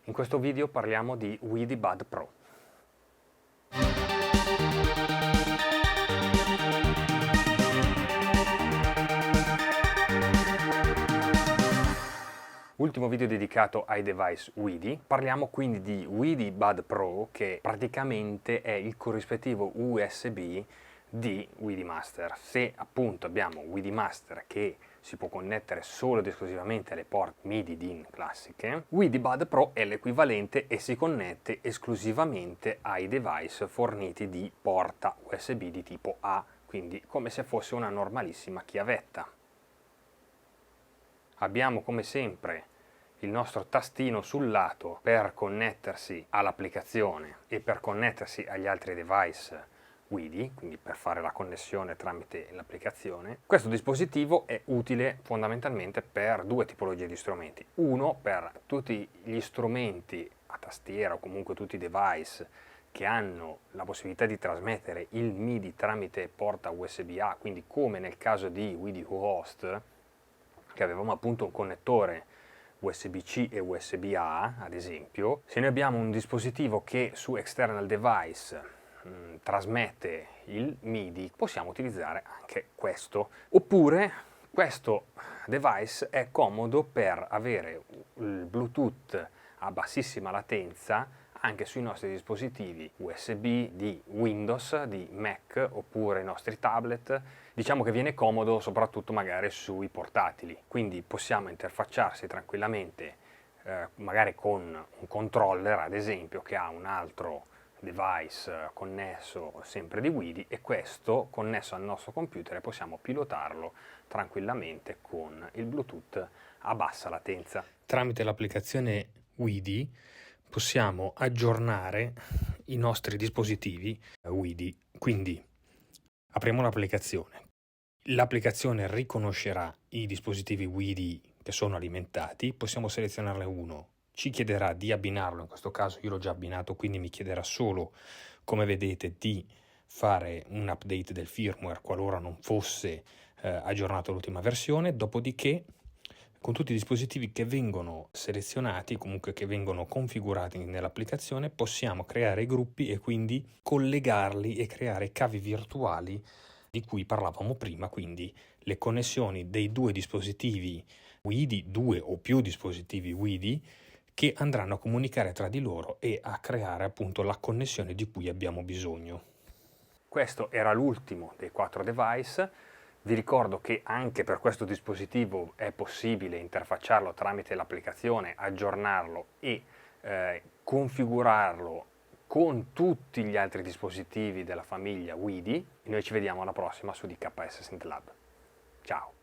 In questo video parliamo di WiDi Bud Pro. Ultimo video dedicato ai device WiDi. Parliamo quindi di WiDi Bud Pro, che praticamente è il corrispettivo USB di WiDi Master. Se appunto abbiamo WiDi Master che si può connettere solo ed esclusivamente alle porte MIDI DIN classiche, WiDi Bud Pro è l'equivalente e si connette esclusivamente ai device forniti di porta USB di tipo A, quindi come se fosse una normalissima chiavetta. Abbiamo come sempre il nostro tastino sul lato per connettersi all'applicazione e per connettersi agli altri device WiDi, quindi per fare la connessione tramite l'applicazione. Questo dispositivo è utile fondamentalmente per due tipologie di strumenti. Uno, per tutti gli strumenti a tastiera o comunque tutti i device che hanno la possibilità di trasmettere il MIDI tramite porta USB-A, quindi come nel caso di WiDi Host, che avevamo appunto un connettore USB-C e USB-A, ad esempio. Se noi abbiamo un dispositivo che su external device trasmette il MIDI, possiamo utilizzare anche questo. Oppure questo device è comodo per avere il Bluetooth a bassissima latenza anche sui nostri dispositivi USB di Windows, di Mac oppure i nostri tablet. Diciamo che viene comodo soprattutto magari sui portatili, quindi possiamo interfacciarsi tranquillamente magari con un controller ad esempio che ha un altro device connesso sempre di WiDi, e questo connesso al nostro computer possiamo pilotarlo tranquillamente con il Bluetooth a bassa latenza. Tramite l'applicazione WiDi possiamo aggiornare i nostri dispositivi WiDi, quindi apriamo l'applicazione. L'applicazione riconoscerà i dispositivi WiDi che sono alimentati, possiamo selezionarne uno, ci chiederà di abbinarlo, in questo caso io l'ho già abbinato, quindi mi chiederà solo, come vedete, di fare un update del firmware qualora non fosse aggiornato all'ultima versione, dopodiché con tutti i dispositivi che vengono selezionati, comunque che vengono configurati nell'applicazione, possiamo creare gruppi e quindi collegarli e creare cavi virtuali di cui parlavamo prima, quindi le connessioni dei due dispositivi WiDi, due o più dispositivi WiDi, che andranno a comunicare tra di loro e a creare appunto la connessione di cui abbiamo bisogno. Questo era l'ultimo dei 4 device. Vi ricordo che anche per questo dispositivo è possibile interfacciarlo tramite l'applicazione, aggiornarlo e configurarlo con tutti gli altri dispositivi della famiglia WiDi. E noi ci vediamo alla prossima su DKS Synth Lab. Ciao!